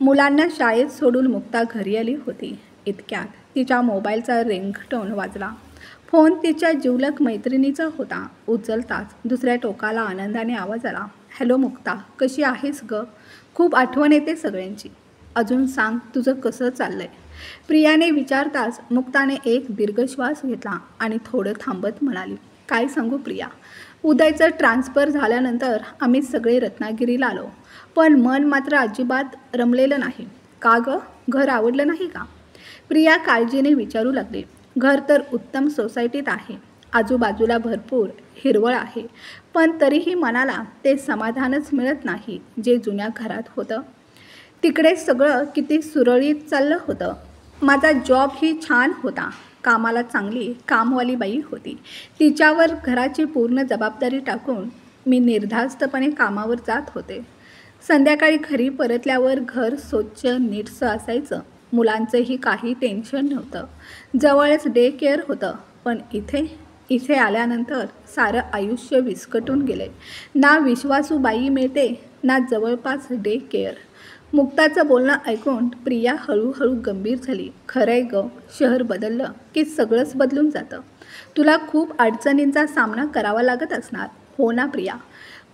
मुलांना शाळेत सोडून मुक्ता घरी आली होती. इतक्यात तिच्या मोबाईलचा रिंगटोन वाजला. फोन तिच्या जिवलग मैत्रिणीचा होता. उचलताच दुसऱ्या टोकाला आनंदाने आवाज आला. हॅलो मुक्ता, कशी आहेस ग? खूप आठवण येते सगळ्यांची. अजून सांग, तुझं कसं चाललंय? प्रियाने विचारताच मुक्ताने एक दीर्घ श्वास घेतला आणि थोडं थांबत म्हणाली, काय सांगू प्रिया, उदयचं ट्रान्सफर झाल्यानंतर आम्ही सगळे रत्नागिरीला आलो, पण मन मात्र अजिबात रमलेलं नाही. का ग, घर आवडलं नाही का? प्रिया काळजीने विचारू लागली. घर तर उत्तम सोसायटीत आहे, आजूबाजूला भरपूर हिरवळ आहे, पण तरीही मनाला ते समाधानच मिळत नाही जे जुन्या घरात होतं. तिकडे सगळं किती सुरळीत चाललं होतं. माझा जॉबही छान होता. कामाला चांगली कामवाली बाई होती. तिच्यावर घराची पूर्ण जबाबदारी टाकून मी निर्धास्तपणे कामावर जात होते. संध्याकाळी घरी परतल्यावर घर स्वच्छ नीटसं असायचं. मुलांचंही काही टेन्शन नव्हतं. जवळच डे केअर होतं. पण इथे आल्यानंतर सारं आयुष्य विस्कटून गेले. ना विश्वासू बाई मिळते, ना जवळपास डे केअर. मुक्ताचं बोलणं ऐकून प्रिया हळूहळू गंभीर झाली. खरंय ग, शहर बदललं की सगळंच बदलून जातं. तुला खूप अडचणींचा सामना करावा लागत असणार. हो ना प्रिया?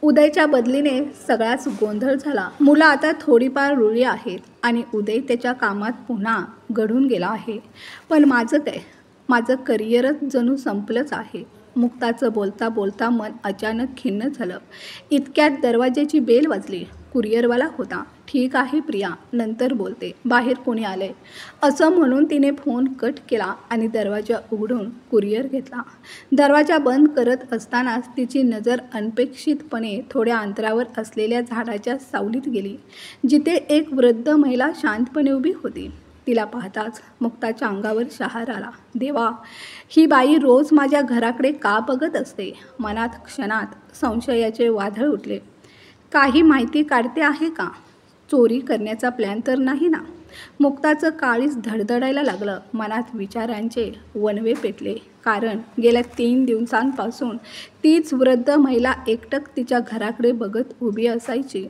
उदयच्या बदलीने सगळाच गोंधळ झाला. मुलं आता थोडीफार रुळी आहेत आणि उदय त्याच्या कामात पुन्हा घडून गेला आहे. पण माझं काय? माझं करिअरच जणू संपलंच आहे. मुक्ताचं बोलता बोलता मन अचानक खिन्न झालं. इतक्यात दरवाजाची बेल वाजली. कुरिअरवाला होता. ठीक आहे प्रिया, नंतर बोलते, बाहेर कोणी आलंय, असं म्हणून तिने फोन कट केला आणि दरवाजा उघडून कुरिअर घेतला. दरवाजा बंद करत असतानाच तिची नजर अनपेक्षितपणे थोड्या अंतरावर असलेल्या झाडाच्या सावलीत गेली, जिथे एक वृद्ध महिला शांतपणे उभी होती. तिला पाहताच मुक्ताच्या अंगावर शहार आला. देवा, ही बाई रोज माझ्या घराकडे का बघत असते? मनात क्षणात संशयाचे वादळ उठले. काही माहिती काढते आहे का? चोरी करण्याचा प्लॅन तर नाही ना? मुक्ताचं काळीच धडधडायला लागलं. मनात विचारांचे वणवे पेटले. कारण गेल्या 3 दिवसांपासून तीच वृद्ध महिला एकटक तिच्या घराकडे बघत उभी असायची.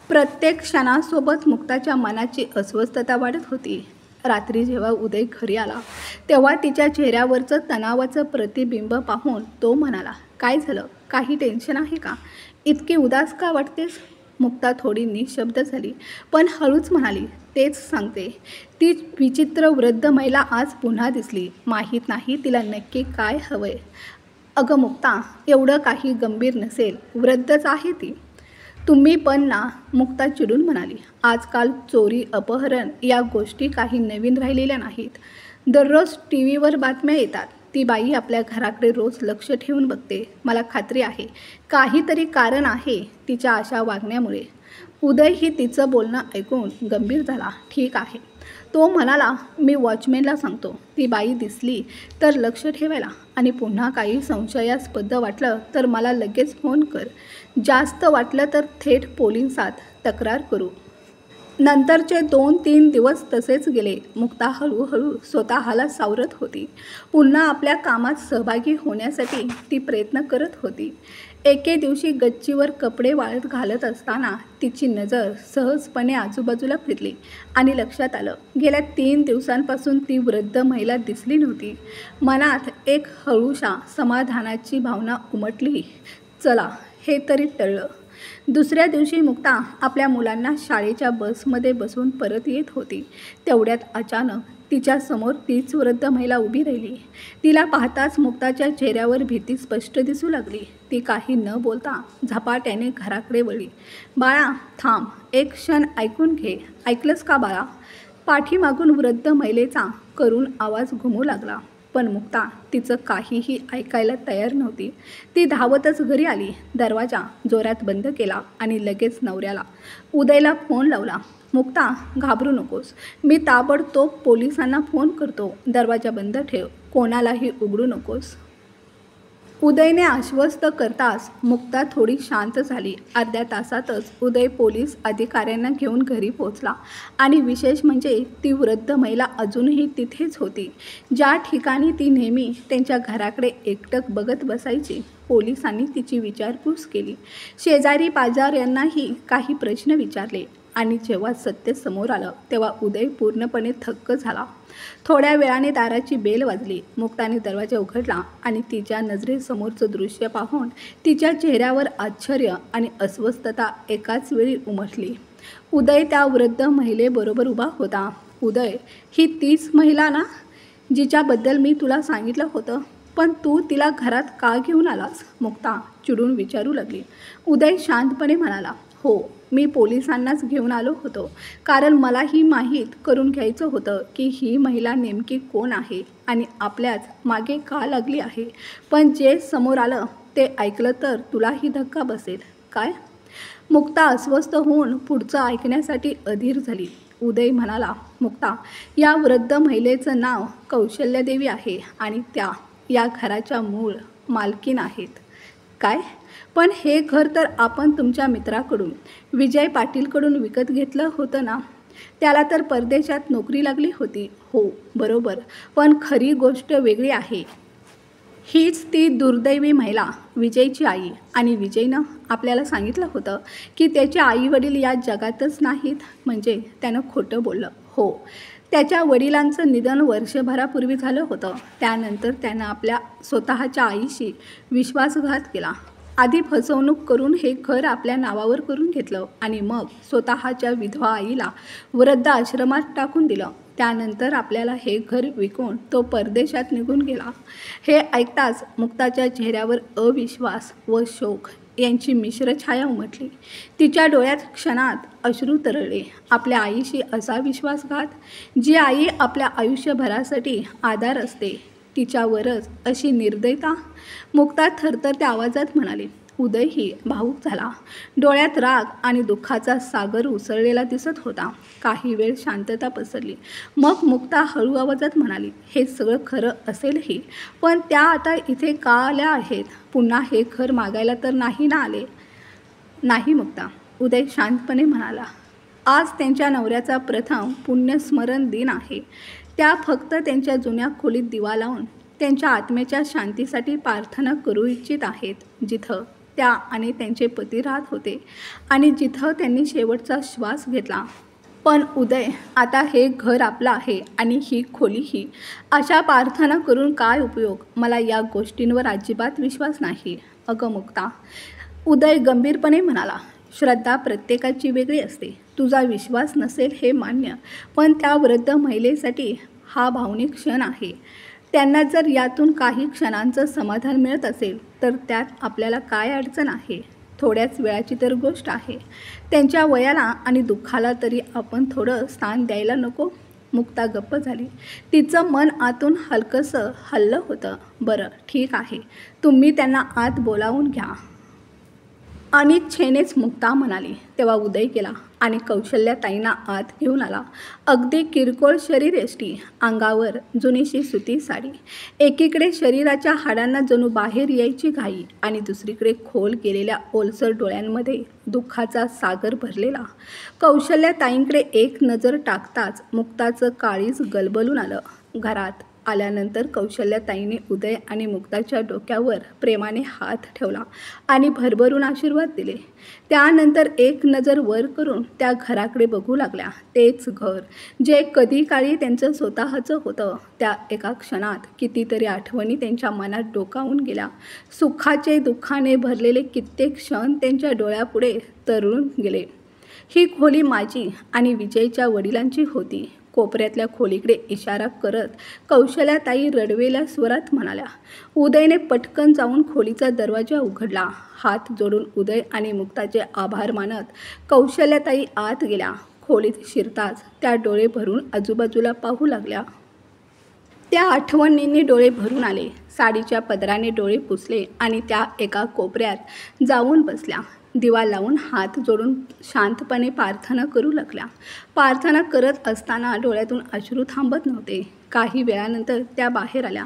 प्रत्येक क्षणासोबत मुक्ताच्या मनाची अस्वस्थता वाढत होती. रात्री जेव्हा उदय घरी आला तेव्हा तिच्या चेहऱ्यावरचं तणावाचं प्रतिबिंब पाहून तो म्हणाला, काय झालं? काही टेन्शन आहे का? इतकी उदास का वाटतेस? मुक्ता थोडी निशब्द झाली, पण हळूच म्हणाली, तेच सांगते. ती विचित्र वृद्ध महिला आज पुन्हा दिसली. माहीत नाही तिला नक्की काय हवंय. अगं मुक्ता, एवढं काही गंभीर नसेल, वृद्धच आहे ती. तुम्ही पण ना, मुक्ता चिडून म्हणाली. आजकाल चोरी अपहरण या गोष्टी काही नवीन राहिलेल्या नाहीत. दररोज टीव्हीवर बातम्या येतात. ती बाई आपल्या घराकडे रोज लक्ष ठेवून बघते. मला खात्री आहे काहीतरी कारण आहे तिच्या अशा वागण्यामुळे. उदय ही तिचं बोलणं ऐकून गंभीर झाला. ठीक आहे, तो म्हणाला, मी वॉचमॅनला सांगतो. ती बाई दिसली तर लक्ष ठेवायला, आणि पुन्हा काही संशयास्पद वाटलं तर मला लगेच फोन कर. जास्त वाटलं तर थेट पोलिसात तक्रार करू. नंतरचे 2-3 दिवस तसेच गेले. मुक्ता हळूहळू स्वतःला सावरत होती. पुन्हा आपल्या कामात सहभागी होण्यासाठी ती प्रयत्न करत होती. एके दिवशी गच्चीवर कपडे वाळत घालत असताना तिची नजर सहजपणे आजूबाजूला फिरली आणि लक्षात आलं, गेल्या 3 दिवसांपासून ती वृद्ध महिला दिसली नव्हती. मनात एक हळूशा समाधानाची भावना उमटली. चला, हे तरी टळलं. दुसऱ्या दिवशी मुक्ता आपल्या मुलांना शाळेच्या बसमध्ये बसून परत येत होती. तेवढ्यात अचानक तिच्यासमोर तीच वृद्ध महिला उभी राहिली. तिला पाहताच मुक्ताच्या चेहऱ्यावर भीती स्पष्ट दिसू लागली. ती काही न बोलता झपाट्याने घराकडे वळली. बाळा थांब, एक क्षण ऐकून घे. ऐकलंस का बाळा? पाठीमागून वृद्ध महिलेचा करून आवाज घुमू लागला. पण मुक्ता तिचं काहीही ऐकायला तयार नव्हती. ती धावतच घरी आली, दरवाजा जोरात बंद केला आणि लगेच नवऱ्याला उदयला फोन लावला. मुक्ता, घाबरू नकोस, मी ताबडतोब पोलिसांना फोन करतो. दरवाजा बंद ठेव, कोणालाही उघडू नकोस. उदयने आश्वस्त करताच मुक्ता थोडी शांत झाली. अर्ध्या तासातच उदय पोलीस अधिकाऱ्यांना घेऊन घरी पोहोचला. आणि विशेष म्हणजे ती वृद्ध महिला अजूनही तिथेच होती, ज्या ठिकाणी ती नेहमी त्यांच्या घराकडे एकटक बघत बसायची. पोलिसांनी तिची विचारपूस केली. शेजारी पाजार यांनाही काही प्रश्न विचारले. आणि जेव्हा सत्य समोर आलं तेव्हा उदय पूर्णपणे थक्क झाला. थोड्या वेळाने दाराची बेल वाजली. मुक्ताने दरवाजा उघडला आणि तिच्या नजरेसमोरचं दृश्य पाहून तिच्या चेहऱ्यावर आश्चर्य आणि अस्वस्थता एकाच वेळी उमटली. उदय त्या वृद्ध महिलेबरोबर उभा होता. उदय, ही तीच महिला ना जिच्याबद्दल मी तुला सांगितलं होतं, पण तू तिला घरात का घेऊन आलास? मुक्ता चिडून विचारू लागली. उदय शांतपणे म्हणाला, हो, मी पोलिसांनाच घेऊन आलो होतो, कारण मला ही माहीत करून घ्यायचं होतं की ही महिला नेमकी कोण आहे आणि आपल्याच मागे का लागली आहे. पण जे समोर आलं ते ऐकलं तर तुलाही धक्का बसेल. काय? मुक्ता अस्वस्थ होऊन पुढचं ऐकण्यासाठी अधीर झाली. उदय म्हणाला, मुक्ता, या वृद्ध महिलेचं नाव कौशल्यादेवी आहे आणि त्या या घराच्या मूळ मालकीण आहेत. काय? पण हे घर तर आपण तुमच्या मित्राकडून, विजय पाटीलकडून विकत घेतलं होतं ना? त्याला तर परदेशात नोकरी लागली होती. हो, बरोबर, पण खरी गोष्ट वेगळी आहे. हीच ती दुर्दैवी महिला, विजयची आई. आणि विजयनं आपल्याला सांगितलं होतं की त्याचे आईवडील या जगातच नाहीत. म्हणजे त्यानं खोटं बोललं. हो, त्याच्या वडिलांचं निधन वर्षभरापूर्वी झालं होतं. त्यानंतर त्यानं आपल्या स्वतःच्या आईशी विश्वासघात केला. आधी फसवणूक करून हे घर आपल्या नावावर करून घेतलं आणि मग स्वतःच्या विधवा आईला वृद्ध आश्रमात टाकून दिलं. त्यानंतर आपल्याला हे घर विकून तो परदेशात निघून गेला. हे ऐकताच मुक्ताच्या चेहऱ्यावर अविश्वास व शोक यांची मिश्र छाया उमटली. तिच्या डोळ्यात क्षणात अश्रू तरळले. आपल्या आईशी असा विश्वासघात, जी आई आपल्या आयुष्यभरासाठी आधार असते, तिच्यावरच अशी निर्दयता? मुक्ता थरथरत्या आवाजात म्हणाली. उदयही भावूक झाला. डोळ्यात राग आणि दुःखाचा सागर उसळलेला दिसत होता. काही वेळ शांतता पसरली. मग मुक्ता हळू आवाजात म्हणाली, हे सगळं खरं असेलही, पण त्या आता इथे का आल्या आहेत? पुन्हा हे घर मागायला तर नाही ना आले? नाही मुक्ता, उदय शांतपणे म्हणाला. आज त्यांच्या नवऱ्याचा प्रथम पुण्यस्मरण दिन आहे. त्या फक्त त्यांच्या जुन्या खोलीत दिवा लावून त्यांच्या आत्म्याच्या शांतीसाठी प्रार्थना करू इच्छित आहेत, जिथं त्या आणि त्यांचे पती राहत होते आणि जिथं त्यांनी शेवटचा श्वास घेतला. पण उदय, आता हे घर आपलं आहे आणि ही खोलीही. अशा प्रार्थना करून काय उपयोग? मला या गोष्टींवर अजिबात विश्वास नाही. अगं मुक्ता, उदय गंभीरपणे म्हणाला, श्रद्धा प्रत्येकाची वेगळी असते. तुझा विश्वास नसेल हे मान्य, पण त्या वृद्ध महिलेसाठी हा भावनिक क्षण आहे. त्यांना जर यातून काही क्षणांचं समाधान मिळत असेल तर त्यात आपल्याला काय अडचण आहे? थोड्याच वेळाची तर गोष्ट आहे. त्यांच्या वयाला आणि दुःखाला तरी आपण थोडं स्थान द्यायला नको? मुक्ता गप्प झाली. तिचं मन आतून हलकंसं हललं होतं. बरं, ठीक आहे, तुम्ही त्यांना आत बोलावून घ्या. अनिच्छेनेच मुक्ता म्हणाली. तेव्हा उदय गेला आणि कौशल्याताईंना आत घेऊन आला. अगदी किरकोळ शरीरयष्टी, अंगावर जुनीशी सुती साडी. एकीकडे शरीराच्या हाडांना जणू बाहेर यायची घाई आणि दुसरीकडे खोल गेलेल्या ओलसर डोळ्यांमध्ये दुःखाचा सागर भरलेला. कौशल्याताईंकडे एक नजर टाकताच मुक्ताचं काळीज गलबलून आलं. घरात आल्यानंतर कौशल्याताईंनी उदय आणि मुक्ताच्या डोक्यावर प्रेमाने हात ठेवला आणि भरभरून आशीर्वाद दिले. त्यानंतर एक नजर वर करून त्या घराकडे बघू लागल्या. तेच घर, जे कधी काळी त्यांचं स्वतःचं होतं. त्या एका क्षणात कितीतरी आठवणी त्यांच्या मनात डोकावून गेल्या. सुखाचे दुःखाने भरलेले कित्येक क्षण त्यांच्या डोळ्यापुढे तरळून गेले. ही खोली माझी आणि विजयच्या वडिलांची होती. कोपऱ्यातल्या खोलीकडे इशारा करत कौशल्याताई रडवेल्या स्वरात म्हणाल्या. उदयने पटकन जाऊन खोलीचा दरवाजा उघडला. हात जोडून उदय आणि मुक्ताचे आभार मानत कौशल्याताई आत गेल्या. खोलीत शिरताच त्या डोळे भरून आजूबाजूला पाहू लागल्या. त्या आठवणींनी डोळे भरून आले. साडीच्या पदराने डोळे पुसले आणि त्या एका कोपऱ्यात जाऊन बसल्या. दिवा लावून हात जोडून शांतपणे प्रार्थना करू लागल्या. प्रार्थना करत असताना डोळ्यातून अश्रू थांबत नव्हते. काही वेळानंतर त्या बाहेर आल्या.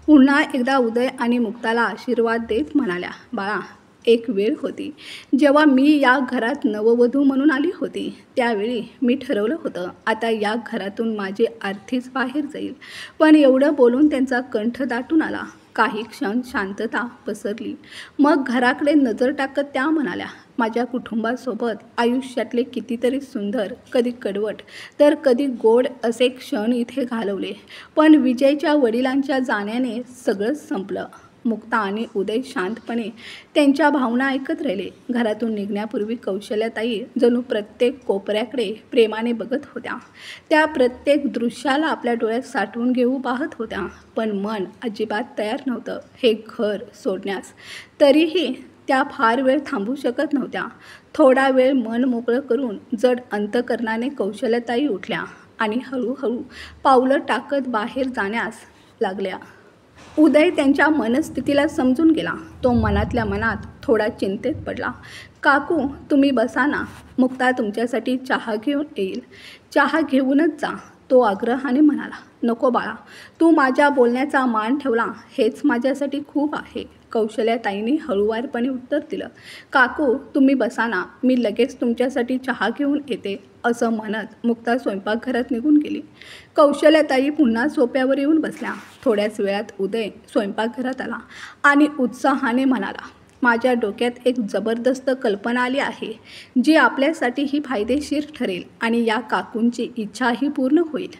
पुन्हा एकदा उदय आणि मुक्ताला आशीर्वाद देत म्हणाल्या, बाळा, एक वेळ होती जेव्हा मी या घरात नववधू म्हणून आली होती. त्यावेळी मी ठरवलं होतं, आता या घरातून माझी आरतीच बाहेर जाईल. पण एवढं बोलून त्यांचा कंठ दाटून आला. काही क्षण शांतता पसरली. मग घराकडे नजर टाकत त्या म्हणाल्या, माझ्या कुटुंबासोबत आयुष्यातले कितीतरी सुंदर, कधी कडवट तर कधी गोड असे क्षण इथे घालवले. पण विजयच्या वडिलांच्या जाण्याने सगळंच संपलं. मुक्ता आणि उदय शांतपणे त्यांच्या भावना ऐकत राहिले. घरातून निघण्यापूर्वी कौशल्याताई जणू प्रत्येक कोपऱ्याकडे प्रेमाने बघत होत्या. त्या प्रत्येक दृश्याला आपल्या डोळ्यात साठवून घेऊ पाहत होत्या. पण मन अजिबात तयार नव्हतं हे घर सोडण्यास. तरीही त्या फार वेळ थांबू शकत नव्हत्या. थोडा वेळ मन मोकळं करून जड अंतकरणाने कौशल्याताई उठल्या आणि हळूहळू पावलं टाकत बाहेर जाण्यास लागल्या. उदय त्यांच्या मनस्थितीला समजून गेला. तो मनातल्या मनात थोडा चिंतेत पडला. काकू तुम्ही बसा ना, मुक्ता तुमच्यासाठी चहा घेऊन येईल. चहा घेऊनच जा, तो आग्रहाने म्हणाला. नको बाळा, तू माझ्या बोलण्याचा मान ठेवला हेच माझ्यासाठी खूप आहे, कौशल्याताईंनी हळूवारपणे उत्तर दिलं. काकू तुम्ही बसा ना, मी लगेच तुमच्यासाठी चहा घेऊन येते, असं म्हणत मुक्ता स्वयंपाकघरात निघून गेली. कौशल्याताई पुन्हा सोफ्यावर येऊन बसल्या. थोड्याच वेळात उदय स्वयंपाकघरात आला आणि उत्साहाने म्हणाला, माझ्या डोक्यात एक जबरदस्त कल्पना आली आहे, जी आपल्यासाठीही फायदेशीर ठरेल आणि या काकूंची इच्छाही पूर्ण होईल.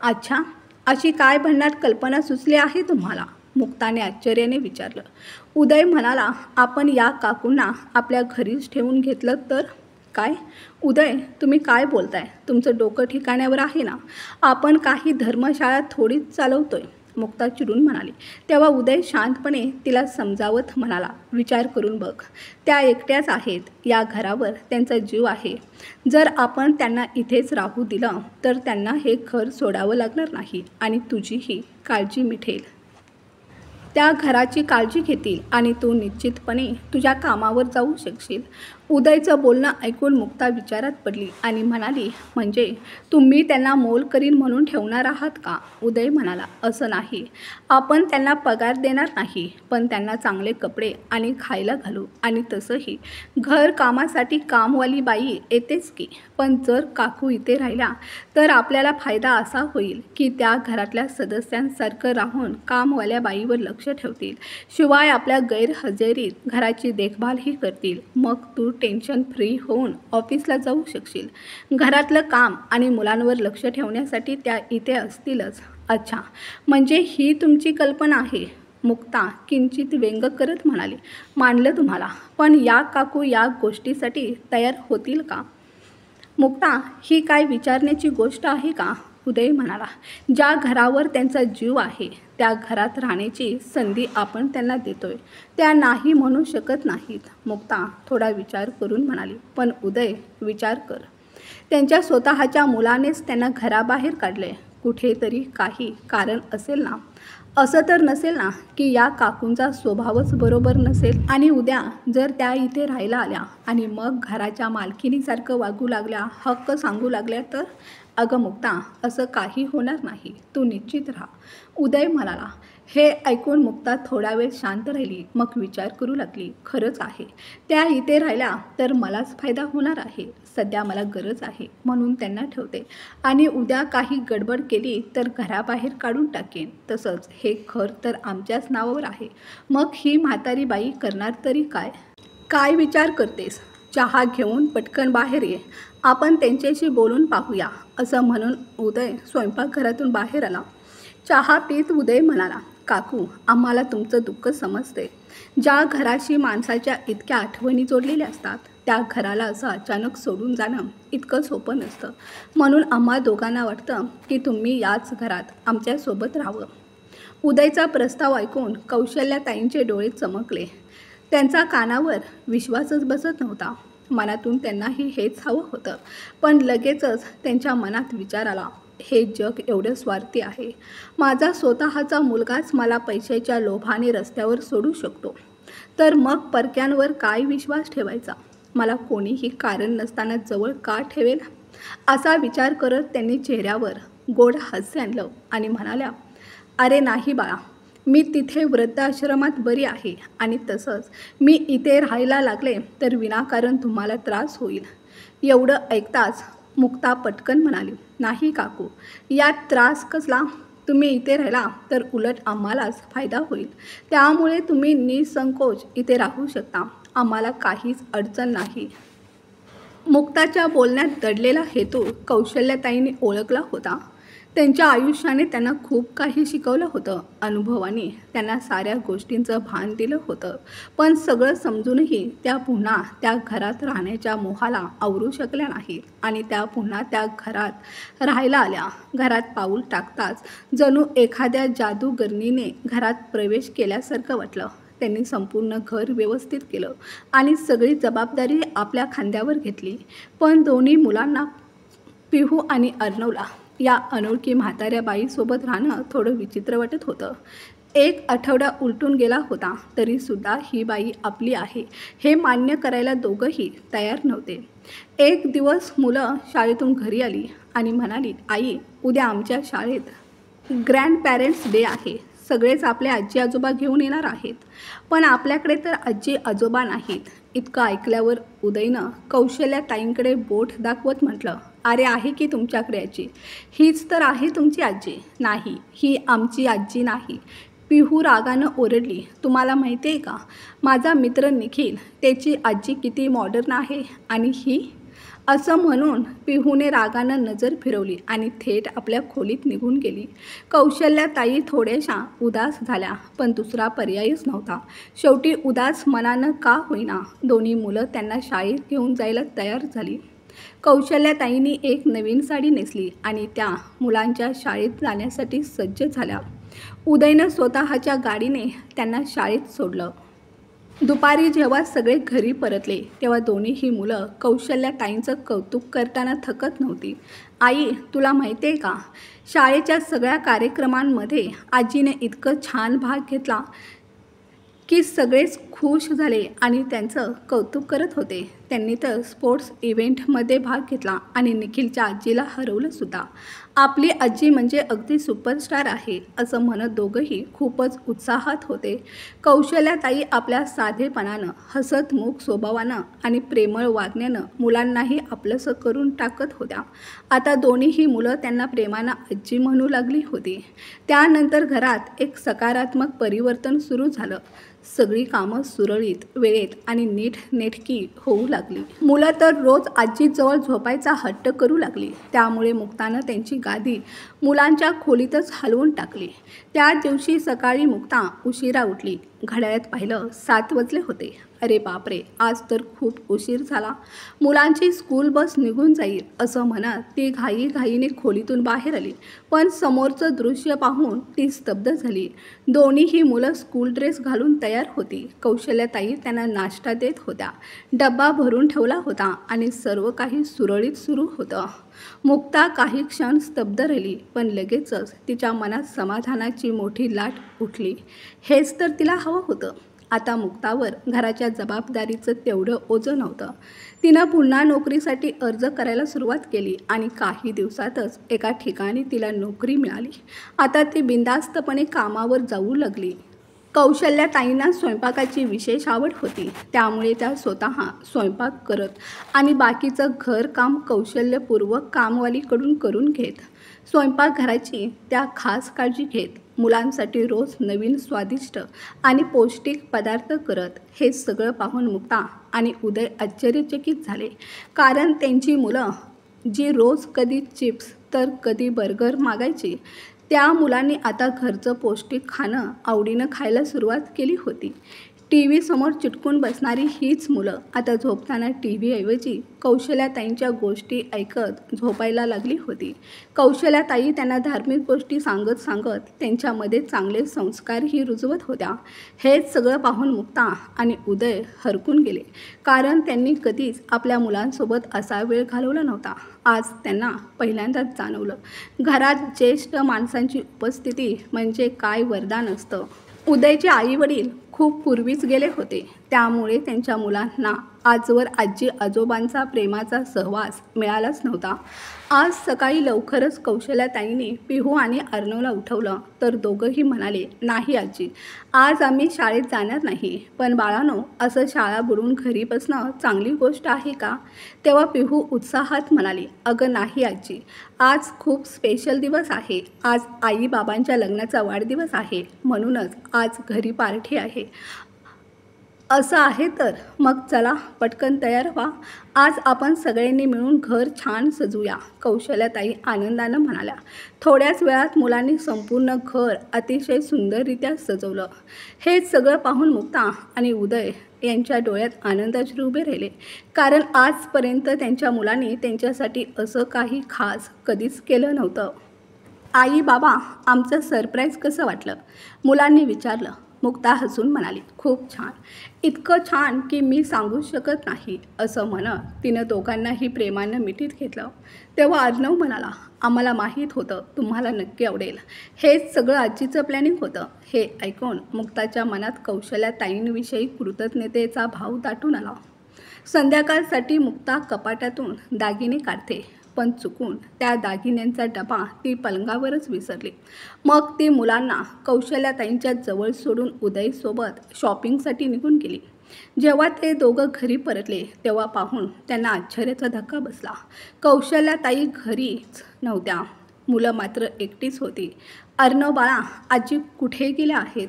अच्छा, अशी काय भन्नाट कल्पना सुचली आहे तुम्हाला? मुक्ताने आश्चर्याने विचारलं. उदय म्हणाला, आपण या काकूंना आपल्या घरीच ठेवून घेतलं तर? काय? उदय तुम्ही काय बोलताय? तुमचं डोकं ठिकाण्यावर आहे ना? आपण काही धर्मशाळा थोडीच चालवतोय, मुक्ता चिडून म्हणाली. तेव्हा उदय शांतपणे तिला समजावत म्हणाला, विचार करून बघ, त्या एकट्याच आहेत. या घरावर त्यांचा जीव आहे. जर आपण त्यांना इथेच राहू दिलं तर त्यांना हे घर सोडावं लागणार नाही आणि तुझीही काळजी मिटेल. त्या घराची काळजी घेतील आणि तू निश्चितपणे तुझ्या कामावर जाऊ शकशील. उदयचं बोलणं ऐकून मुक्ता विचारात पडली आणि म्हणाली, म्हणजे तुम्ही त्यांना मोल करीन म्हणून ठेवणार आहात का? उदय म्हणाला, असं नाही. आपण त्यांना पगार देणार नाही, पण त्यांना चांगले कपडे आणि खायला घालू. आणि तसंही घर कामासाठी कामवाली बाई येतेच की. पण जर काकू इथे राहिल्या तर आपल्याला फायदा असा होईल की त्या घरातल्या सदस्यांसारखं राहून कामवाल्या बाईवर लक्ष ठेवतील. शिवाय आपल्या गैरहजेरीत घराची देखभालही करतील. मग तू टेन्शन फ्री होऊन ऑफिसला जाऊ शकशील. घरातलं काम आणि मुलांवर लक्ष ठेवण्यासाठी त्या इथे असतीलच. अच्छा, म्हणजे ही तुमची कल्पना आहे? मुक्ता किंचित व्यंग करत म्हणाली. मानलं तुम्हाला, पण या काकू या गोष्टीसाठी तयार होतील का? मुक्ता ही काय विचारण्याची गोष्ट आहे का? उदय म्हणाला, ज्या घरावर त्यांचा जीव आहे त्या घरात राहण्याची संधी आपण त्यांना देतोय, त्या नाही म्हणू शकत नाहीत. मुक्ता थोडा विचार करून म्हणाली, पण उदय विचार कर, त्यांच्या स्वतःच्या मुलानेच त्यांना घराबाहेर काढले. कुठेतरी काही कारण असेल ना? असं तर नसेल ना की या काकूंचा स्वभावच बरोबर नसेल आणि उद्या जर त्या इथे राहायला आल्या आणि मग घराच्या मालकिनीसारखं वागू लागल्या, हक्क सांगू लागल्या तर? अगं मुक्ता, असं काही होणार नाही, तू निश्चित राहा, उदय म्हणाला. हे ऐकून मुक्ता थोडा वेळ शांत राहिली. मग विचार करू लागली, खरंच आहे, त्या इथे राहिल्या तर मलाच फायदा होणार आहे. सध्या मला गरज आहे म्हणून त्यांना ठेवते आणि उद्या काही गडबड केली तर घराबाहेर काढून टाकेन. तसंच हे घर तर आमच्याच नावावर आहे. मग ही म्हातारी बाई करणार तरी काय? काय विचार करतेस? चहा घेऊन पटकन बाहेर ये, आपण त्यांच्याशी बोलून पाहूया, असं म्हणून उदय स्वयंपाकघरातून बाहेर आला. चहा पीत उदय म्हणाला, काकू आम्हाला तुमचं दुःख समजते. ज्या घराशी माणसाच्या इतक्या आठवणी जोडलेल्या असतात त्या घराला असं अचानक सोडून जाणं इतकं सोपं नसतं. म्हणून आम्हा दोघांना वाटतं की तुम्ही याच घरात आमच्यासोबत राहावं. उदयचा प्रस्ताव ऐकून कौशल्याताईंचे डोळे चमकले. त्यांचा कानावर विश्वासच बसत नव्हता. मनातून त्यांनाही हेच हवं होतं. पण लगेचच त्यांच्या मनात विचार आला, हे जग एवढं स्वार्थी आहे. माझा स्वतःचा मुलगाच मला पैशाच्या लोभाने रस्त्यावर सोडू शकतो, तर मग परक्यांवर काय विश्वास ठेवायचा? मला कोणीही कारण नसताना जवळ का ठेवेल? असा विचार करत त्यांनी चेहऱ्यावर गोड हास्य आणलं आणि म्हणाल्या, अरे नाही बाळा, मी तिथे वृद्धाश्रमात बरी आहे आणि तसंच मी इथे राहायला लागले तर विनाकारण तुम्हाला त्रास होईल. एवढं ऐकताच मुक्ता पटकन म्हणाली, नाही काकू, यात त्रास कसला? तुम्ही इथे राहिला तर उलट आम्हालाच फायदा होईल. त्यामुळे तुम्ही निसंकोच इथे राहू शकता. आम्हाला काहीच अडचण नाही. मुक्ताच्या बोलण्यात दडलेला हेतू कौशल्याताईंनी ओळखला होता. त्यांच्या आयुष्याने त्यांना खूप काही शिकवलं होतं. अनुभवाने त्यांना साऱ्या गोष्टींचं भान दिलं होतं. पण सगळं समजूनही त्या पुन्हा त्या घरात राहण्याच्या मोहाला आवरू शकल्या नाहीत आणि त्या पुन्हा त्या घरात राहायला आल्या. घरात पाऊल टाकताच जणू एखाद्या जादूगरनीने घरात प्रवेश केल्यासारखं वाटलं. त्यांनी संपूर्ण घर व्यवस्थित केलं आणि सगळी जबाबदारी आपल्या खांद्यावर घेतली. पण दोन्ही मुलांना, पिहू आणि अर्णवला, या अनोळखी म्हाताऱ्या बाईसोबत राहणं थोडं विचित्र वाटत होतं. एक आठवडा उलटून गेला होता तरीसुद्धा ही बाई आपली आहे हे मान्य करायला दोघंही तयार नव्हते. एक दिवस मुलं शाळेतून घरी आली आणि म्हणाली, आई, उद्या आमच्या शाळेत ग्रँड पॅरेंट्स डे आहे. सगळेच आपले आजी आजोबा घेऊन येणार आहेत. पण आपल्याकडे तर आजी आजोबा नाहीत. इतकं ऐकल्यावर उदयनं कौशल्याताईंकडे बोट दाखवत म्हटलं, अरे आहे की तुमच्याकडे आजी. हीच तर आहे तुमची आजी. नाही, ही आमची आजी नाही. पिहू रागानं ओरडली. तुम्हाला माहिती आहे का, माझा मित्र निखिल, त्याची आजी किती मॉडर्न आहे आणि ही. असं म्हणून पिहूने रागानं नजर फिरवली आणि थेट आपल्या खोलीत निघून गेली. कौशल्याताई थोड्याशा उदास झाल्या, पण दुसरा पर्यायच नव्हता. शेवटी उदास मनानं का होईना दोन्ही मुलं त्यांना शाळेत घेऊन जायला तयार झाली. कौशल्याताईंनी एक नवीन साडी नेसली आणि त्या मुलांच्या शाळेत जाण्यासाठी सज्ज झाल्या. उदयनं स्वतःच्या गाडीने त्यांना शाळेत सोडलं. दुपारी जेव्हा सगळे घरी परतले तेव्हा दोन्हीही मुलं कौशल्याताईंचं कौतुक करताना थकत नव्हती. आई, तुला माहिती आहे का, शाळेच्या सगळ्या कार्यक्रमांमध्ये आजीने इतकं छान भाग घेतला की सगळेच खुश झाले आणि त्यांचं कौतुक करत होते. त्यांनी तर स्पोर्ट्स इव्हेंटमध्ये भाग घेतला आणि निखिलच्या आजीला हरवलंसुद्धा. आपली आजी म्हणजे अगदी सुपरस्टार आहे असं म्हणत दोघंही खूपच उत्साहात होते. कौशल्याताई आपल्या साधेपणानं, हसतमुख स्वभावानं आणि प्रेमळ वागण्यानं मुलांनाही आपलंसं करून टाकत होत्या. आता दोन्हीही मुलं त्यांना प्रेमानं आजी म्हणू लागली होती. त्यानंतर घरात एक सकारात्मक परिवर्तन सुरू झालं. सगळी कामं सुरळीत, वेळेत आणि नीटनेटकी होऊ लागली. मुलं तर रोज आजीजवळ झोपायचा हट्ट करू लागली. त्यामुळे मुक्तानं त्यांची गादी मुलांच्या खोलीतच हलवून टाकली. त्या दिवशी सकाळी मुक्ता उशिरा उठली. घड्याळात पाहिलं 7 वाजले होते. अरे बापरे, आज तर खूप उशीर झाला. मुलांची स्कूल बस निघून जाईल असं म्हणत ती घाईघाईने खोलीतून बाहेर आली. पण समोरचं दृश्य पाहून ती स्तब्ध झाली. दोन्हीही मुलं स्कूल ड्रेस घालून तयार होती. कौशल्याताई त्यांना नाश्ता देत होत्या. डब्बा भरून ठेवला होता आणि सर्व काही सुरळीत सुरू होतं. मुक्ता काही क्षण स्तब्ध राहिली, पण लगेचच तिच्या मनात समाधानाची मोठी लाट उठली. हेच तर तिला हवं होतं. आता मुक्तावर घराच्या जबाबदारीचं तेवढं ओझं नव्हतं. तिनं पुन्हा नोकरीसाठी अर्ज करायला सुरुवात केली आणि काही दिवसातच एका ठिकाणी तिला नोकरी मिळाली. आता ती बिनधास्तपणे कामावर जाऊ लागली. कौशल्याताईंना स्वयंपाकाची विशेष आवड होती. त्यामुळे त्या स्वतः स्वयंपाक करत आणि बाकीचं घरकाम कौशल्यपूर्वक कामवालीकडून करून घेत. स्वयंपाकघराची त्या खास काळजी घेत. मुलांसाठी रोज नवीन स्वादिष्ट आणि पौष्टिक पदार्थ करत. हे सगळं पाहून मुक्ता आणि उदय आश्चर्यचकित झाले. कारण त्यांची मुलं जी रोज कधी चिप्स तर कधी बर्गर मागायची, त्या मुलांनी आता घरचं पौष्टिक खाणं आवडीनं खायला सुरुवात केली होती. टी व्हीसमोर चिटकून बसणारी हीच मुलं आता झोपताना टी व्हीऐवजी कौशल्याताईंच्या गोष्टी ऐकत झोपायला लागली होती. कौशल्याताई त्यांना धार्मिक गोष्टी सांगत सांगत त्यांच्यामध्ये चांगले संस्कारही रुजवत होत्या. हेच सगळं पाहून मुक्ता आणि उदय हरकून गेले. कारण त्यांनी कधीच आपल्या मुलांसोबत असा वेळ घालवला नव्हता. आज त्यांना पहिल्यांदाच जाणवलं, घरात ज्येष्ठ माणसांची उपस्थिती म्हणजे काय वरदान असतं. उदयचे आईवडील खूप पूर्वीच गेले होते, त्यामुळे त्यांच्या मुलांना आजवर आजी आजोबांचा प्रेमाचा सहवास मिळालाच नव्हता. आज सकाळी लवकरच कौशल्याताईंनी पिहू आणि अर्णवला उठवलं तर दोघंही म्हणाले, नाही आजी, आज आम्ही शाळेत जाणार नाही. पण बाळांनो, असं शाळा बुडून घरी बसणं चांगली गोष्ट आहे का? तेव्हा पिहू उत्साहात म्हणाली, अगं नाही आजी, आज खूप स्पेशल दिवस आहे. आज आई बाबांच्या लग्नाचा वाढदिवस आहे, म्हणूनच आज घरी पार्टी आहे. असं आहे तर मग चला पटकन तयार व्हा. आज आपण सगळ्यांनी मिळून घर छान सजूया, कौशल्याताई आनंदानं म्हणाल्या. थोड्याच वेळात मुलांनी संपूर्ण घर अतिशय सुंदररित्या सजवलं. हे सगळं पाहून मुक्ता आणि उदय यांच्या डोळ्यात आनंदाश्रू उभे राहिले, कारण आजपर्यंत त्यांच्या मुलांनी त्यांच्यासाठी असं काही खास कधीच केलं नव्हतं. आई बाबा, आमचं सरप्राईज कसं वाटलं? मुलांनी विचारलं. मुक्ता हसून म्हणाली, खूप छान, इतकं छान की मी सांगू शकत नाही. असं म्हणत तिनं दोघांनाही प्रेमानं मिठीत घेतलं. तेव्हा अर्णव म्हणाला, आम्हाला माहीत होतं तुम्हाला नक्की आवडेल. हेच सगळं आजीचं प्लॅनिंग होतं. हे ऐकून मुक्ताच्या मनात कौशल्याताईंविषयी कृतज्ञतेचा भाव दाटून आला. संध्याकाळसाठी मुक्ता कपाटातून दागिने काढते, पण चुकून त्या दागिन्यांचा डबा ती पलंगावरच विसरली. मग ती मुलांना कौशल्याताईंच्या जवळ सोडून उदयसोबत शॉपिंगसाठी निघून गेली. जेव्हा ते दोघं घरी परतले तेव्हा पाहून त्यांना आश्चर्याचा धक्का बसला. कौशल्याताई घरीच नव्हत्या, मुलं मात्र एकटीच होती. अर्णव बाळा, आजी कुठे गेल्या आहेत?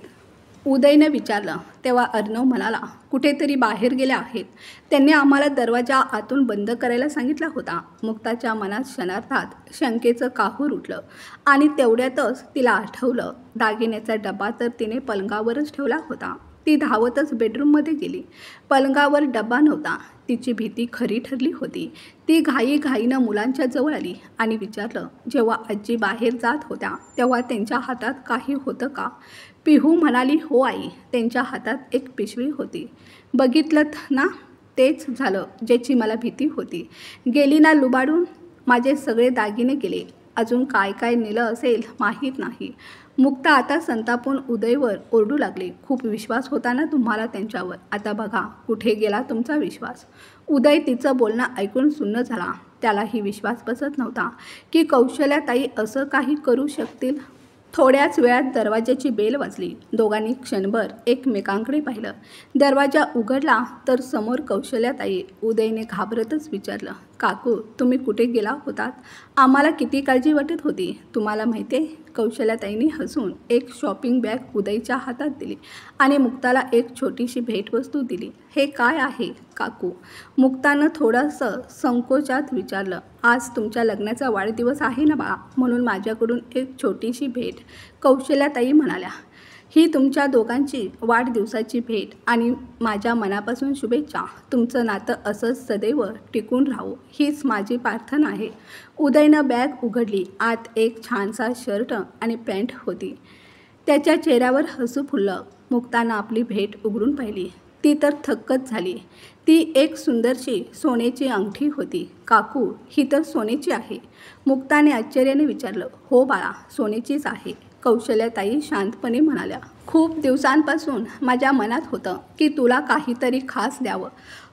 उदयने विचारलं. तेव्हा अर्णव म्हणाला, कुठेतरी बाहेर गेल्या आहेत. त्यांनी आम्हाला दरवाजा आतून बंद करायला सांगितला होता. मुक्ताच्या मनात क्षणार्धात शंकेचं काहूर उठलं आणि तेवढ्यातच तिला आठवलं, दागिन्याचा डबा तर तिने पलंगावरच ठेवला होता. ती धावतच बेडरूममध्ये गेली. पलंगावर डबा नव्हता. तिची भीती खरी ठरली होती. ती घाईघाईनं मुलांच्या जवळ आली आणि विचारलं, जेव्हा आजी बाहेर जात होत्या तेव्हा त्यांच्या हातात काही होतं का? पिहू म्हणाली, हो आई, त्यांच्या हातात एक पिशवी होती. बघितलंत ना, तेच झालं ज्याची मला भीती होती. गेली ना लुबाडून, माझे सगळे दागिने गेले. अजून काय काय नेलं असेल माहीत नाही. मुक्ता आता संतापून उदयवर ओरडू लागली, खूप विश्वास होता ना तुम्हाला त्यांच्यावर, आता बघा कुठे गेला तुमचा विश्वास. उदय तिचं बोलणं ऐकून सुन्न झाला. त्यालाही विश्वास बसत नव्हता की कौशल्याताई असं काही करू शकतील. थोड्याच वेळात दरवाजाची बेल वाजली. दोघांनी क्षणभर एकमेकांकडे पाहिलं. दरवाजा उघडला तर समोर कौशल्याताई. उदयने घाबरतच विचारलं, काकू, तुम्ही कुठे गेला होतात? आम्हाला किती काळजी वाटत होती तुम्हाला माहिती आहे? कौशल्याताईंनी हसून एक शॉपिंग बॅग उदयच्या हातात दिली आणि मुक्ताला एक छोटीशी भेटवस्तू दिली. हे काय आहे काकू? मुक्तानं थोडंसं संकोचात विचारलं. आज तुमच्या लग्नाचा वाढदिवस आहे ना बाळा, म्हणून माझ्याकडून एक छोटीशी भेट, कौशल्याताई म्हणाल्या. ही तुमच्या दोघांची वाढदिवसाची भेट आणि माझ्या मनापासून शुभेच्छा. तुमचं नातं असंच सदैव टिकून राहो, हीच माझी प्रार्थना आहे. उदयनं बॅग उघडली. आत एक छानसा शर्ट आणि पॅन्ट होती. त्याच्या चेहऱ्यावर हसू फुललं. मुक्तानं आपली भेट उघडून पाहिली. ती तर थक्कच झाली. ती एक सुंदरशी सोन्याची अंगठी होती. काकू, ही तर सोन्याची आहे? मुक्ताने आश्चर्याने विचारलं. हो बाळा, सोन्याचीच आहे, कौशल्याताई शांतपणे म्हणाल्या. खूप दिवसांपासून माझ्या मनात होतं की तुला काहीतरी खास द्यावं.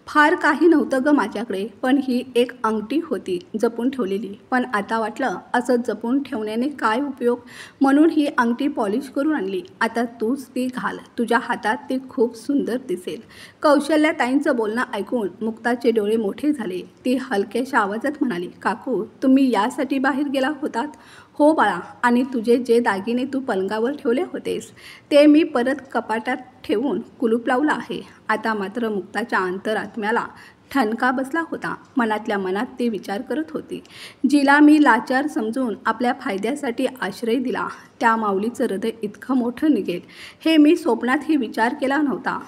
फार काही नव्हतं गं माझ्याकडे, पण ही एक अंगठी होती जपून ठेवलेली. पण आता वाटलं असं जपून ठेवण्याने काय उपयोग, म्हणून ही अंगठी पॉलिश करून आणली. आता तूच ती घाल, तुझ्या हातात ती खूप सुंदर दिसेल. कौशल्याताईंचं बोलणं ऐकून मुक्ताचे डोळे मोठे झाले. ती हलक्याशा आवाजात म्हणाली, काकू, तुम्ही यासाठी बाहेर गेला होतात? हो बाळा, आणि तुझे जे दागिने तू पलंगावर ठेवले होतेस ते मी परत कपाटात ठेवून कुलूप लावलं आहे. आता मात्र मुक्ताच्या अंतरात्म्याला ठणका बसला होता. मनातल्या मनात ती विचार करत होती, जिला मी लाचार समजून आपल्या फायद्यासाठी आश्रय दिला, त्या माऊलीचं हृदय इतकं मोठं निघेल हे मी स्वप्नातही विचार केला नव्हता.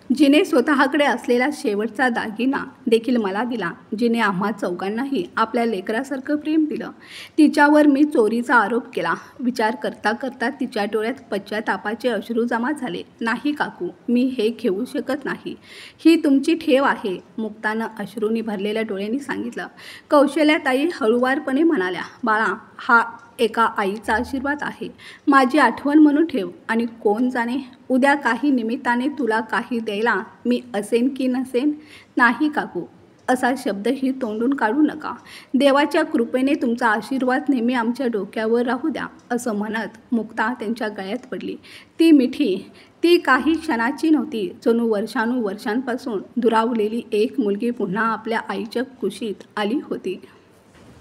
जिने स्वतःकडे असलेला शेवटचा दागिना देखील मला दिला, जिने आम्हा चौघांनाही आपल्या लेकरासारखं प्रेम दिलं, तिच्यावर मी चोरीचा आरोप केला. विचार करता करता तिच्या डोळ्यात पश्चातापाचे अश्रू जमा झाले. नाही काकू, मी हे घेऊ शकत नाही, ही तुमची ठेव आहे, मुक्तानं अश्रूंनी भरलेल्या डोळ्यांनी सांगितलं. कौशल्याताई हळुवारपणे म्हणाल्या, बाळा, एका आईचा आशीर्वाद आहे. माझी आठवण म्हणून ठेव आणि कोण जाणे उद्या काही निमित्ताने तुला काही द्यायला मी असेन की नसेन. नाही काकू, असा शब्दही तोंडून काढू नका. देवाच्या कृपेने तुमचा आशीर्वाद नेहमी आमच्या डोक्यावर राहू द्या, असं म्हणत मुक्ता त्यांच्या गळ्यात पडली. ती मिठी, ती काही क्षणाची नव्हती. जणू वर्षानुवर्षांपासून दुरावलेली एक मुलगी पुन्हा आपल्या आईच्या कुशीत आली होती.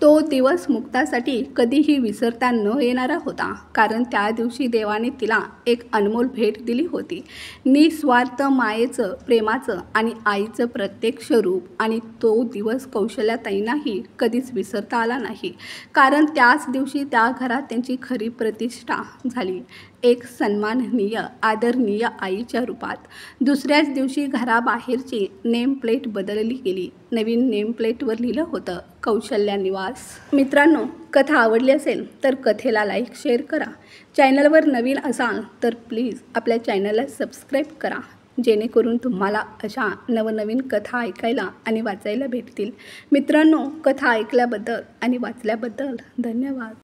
तो दिवस मुक्तासाठी कधीही विसरता न येणारा होता, कारण त्या दिवशी देवाने तिला एक अनमोल भेट दिली होती. निस्वार्थ मायेचं, प्रेमाचं आणि आईचं प्रत्यक्ष रूप. आणि तो दिवस कौशल्याताईंनाही कधीच विसरता आला नाही, कारण त्याच दिवशी त्या घरात त्यांची खरी प्रतिष्ठा झाली, एक सन्माननीय, आदरणीय आईच्या रूपात. दुसऱ्याच दिवशी घराबाहेरची नेम प्लेट बदलली गेली. नवीन नेम प्लेटवर लिहिलं होतं, कौशल्या निवास. मित्रांनो, कथा आवडली असेल तर कथेला लाईक, शेअर करा. चॅनलवर नवीन असाल तर प्लीज आपल्या चॅनलला सबस्क्राईब करा, जेणेकरून तुम्हाला अशा नवनवीन कथा ऐकायला आणि वाचायला भेटतील. मित्रांनो, कथा ऐकल्याबद्दल आणि वाचल्याबद्दल धन्यवाद.